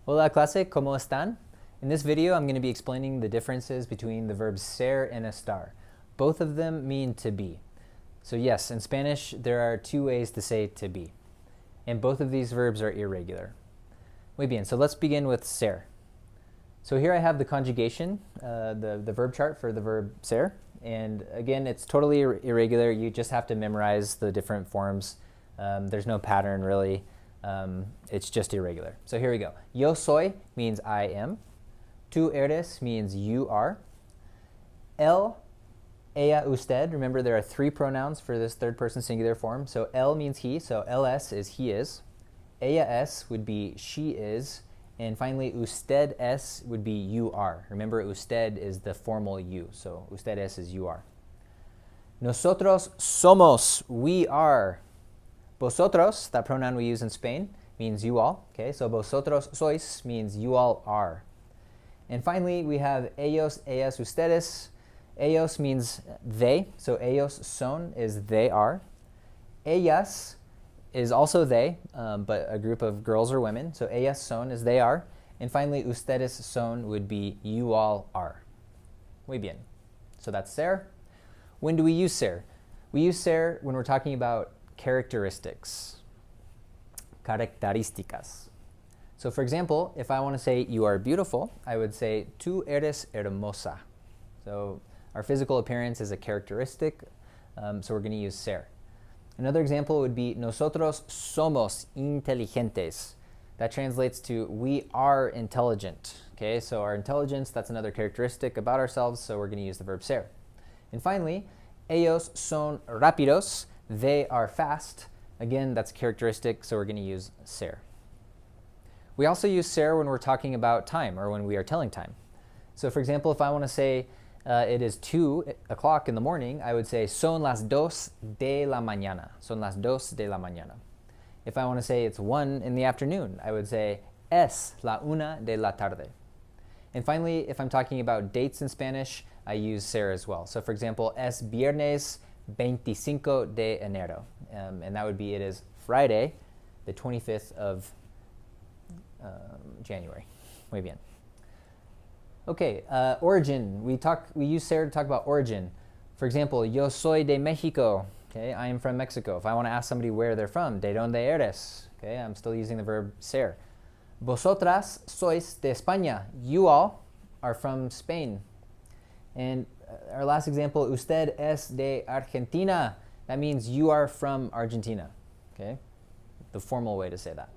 Hola clase, ¿cómo están? In this video, I'm going to be explaining the differences between the verbs ser and estar. Both of them mean to be. So yes, in Spanish, there are two ways to say to be. And both of these verbs are irregular. Muy bien, so let's begin with ser. So here I have the conjugation, the verb chart for the verb ser. And again, it's totally irregular. You just have to memorize the different forms. There's no pattern really. It's just irregular. So here we go. Yo soy means I am. Tú eres means you are. Él, ella, usted. Remember there are three pronouns for this third person singular form. So él means he, so él is he is. Ella es would be she is. And finally, usted es would be you are. Remember, usted is the formal you, so usted es is you are. Nosotros somos, we are. Vosotros, that pronoun we use in Spain, means you all. Okay, so vosotros sois means you all are. And finally, we have ellos, ellas, ustedes. Ellos means they, so ellos son is they are. Ellas is also they, but a group of girls or women. So ellas son is they are. And finally, ustedes son would be you all are. Muy bien. So that's ser. When do we use ser? We use ser when we're talking about characteristics. Características. So for example, if I want to say you are beautiful, I would say tú eres hermosa. So our physical appearance is a characteristic, so we're going to use ser. Another example would be nosotros somos inteligentes. That translates to we are intelligent. Okay, so our intelligence, that's another characteristic about ourselves, so we're going to use the verb ser. And finally, ellos son rápidos. They are fast. Again, that's characteristic, so we're going to use ser. We also use ser when we're talking about time or when we are telling time. So for example, if I want to say it is 2 o'clock in the morning, I would say son las 2 de la mañana. Son las 2 de la mañana. If I want to say it's 1 in the afternoon, I would say es la 1 de la tarde. And finally, if I'm talking about dates in Spanish, I use ser as well. So for example, es viernes 25 de enero. And that would be it is Friday, the 25th of January. Muy bien. Okay, origin. We use ser to talk about origin. For example, yo soy de Mexico. Okay, I am from Mexico. If I want to ask somebody where they're from, de donde eres? Okay, I'm still using the verb ser. Vosotras sois de España. You all are from Spain. And our last example, usted es de Argentina. That means you are from Argentina. Okay, the formal way to say that.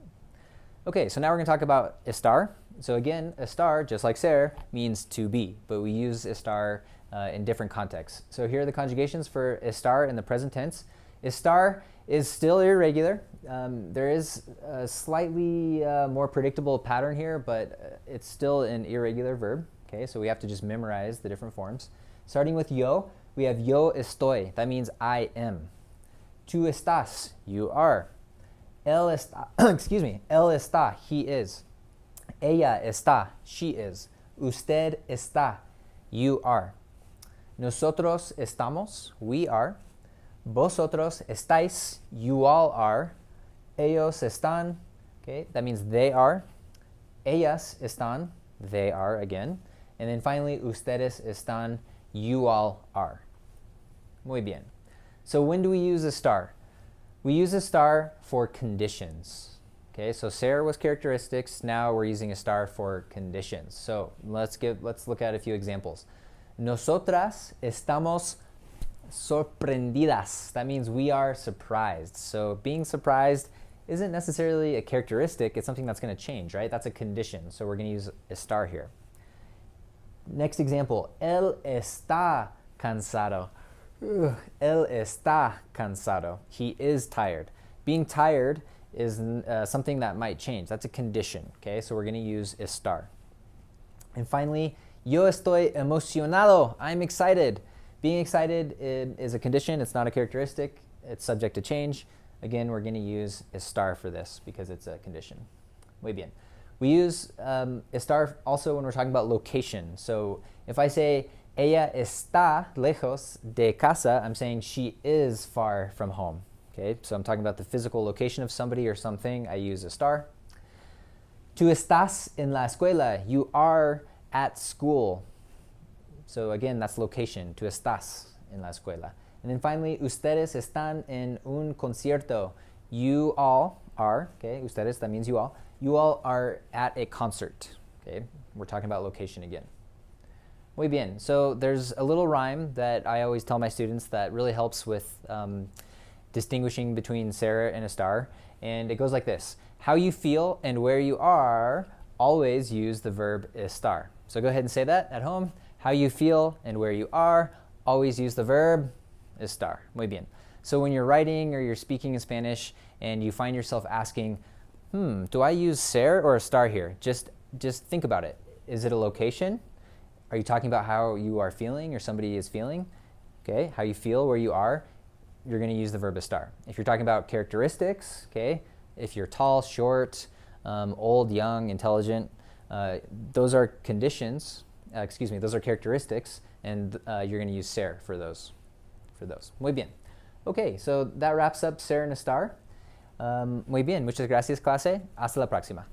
Okay, so now we're going to talk about estar. So again, estar, just like ser, means to be, but we use estar in different contexts. So here are the conjugations for estar in the present tense. Estar is still irregular. There is a slightly more predictable pattern here, but it's still an irregular verb. Okay, so we have to just memorize the different forms. Starting with yo, we have yo estoy. That means I am. Tú estás, you are. Él está, excuse me, él está, he is. Ella está, she is. Usted está, you are. Nosotros estamos, we are. Vosotros estáis, you all are. Ellos están, okay, that means they are. Ellas están, they are again. And then finally, ustedes están, you all are. Muy bien. So when do we use estar? We use estar for conditions. Okay, so ser was characteristics. Now we're using estar for conditions. So let's look at a few examples. Nosotras estamos sorprendidas. That means we are surprised. So being surprised isn't necessarily a characteristic. It's something that's going to change, right? That's a condition. So we're going to use estar here. Next example. Él está cansado. Él está cansado. He is tired. Being tired is something that might change. That's a condition. Okay, so we're going to use estar. And finally, yo estoy emocionado. I'm excited. Being excited is a condition. It's not a characteristic. It's subject to change. Again, we're going to use estar for this because it's a condition. Muy bien. We use estar also when we're talking about location. So if I say ella está lejos de casa, I'm saying she is far from home. Okay, so I'm talking about the physical location of somebody or something. I use estar. Tú estás en la escuela. You are at school. So again, that's location. Tú estás en la escuela. And then finally, ustedes están en un concierto. You all are, okay, ustedes, that means you all. You all are at a concert, okay? We're talking about location again. Muy bien. So there's a little rhyme that I always tell my students that really helps with distinguishing between ser and estar. And it goes like this. How you feel and where you are, always use the verb estar. So go ahead and say that at home. How you feel and where you are, always use the verb estar. Muy bien. So when you're writing or you're speaking in Spanish and you find yourself asking, do I use ser or estar here? Just think about it. Is it a location? Are you talking about how you are feeling or somebody is feeling? Okay, how you feel, where you are, you're going to use the verb estar. If you're talking about characteristics, okay, if you're tall, short, old, young, intelligent, those are conditions, those are characteristics, and you're going to use ser for those. Muy bien. Okay, so that wraps up ser and estar. Muy bien, muchas gracias, clase. Hasta la próxima.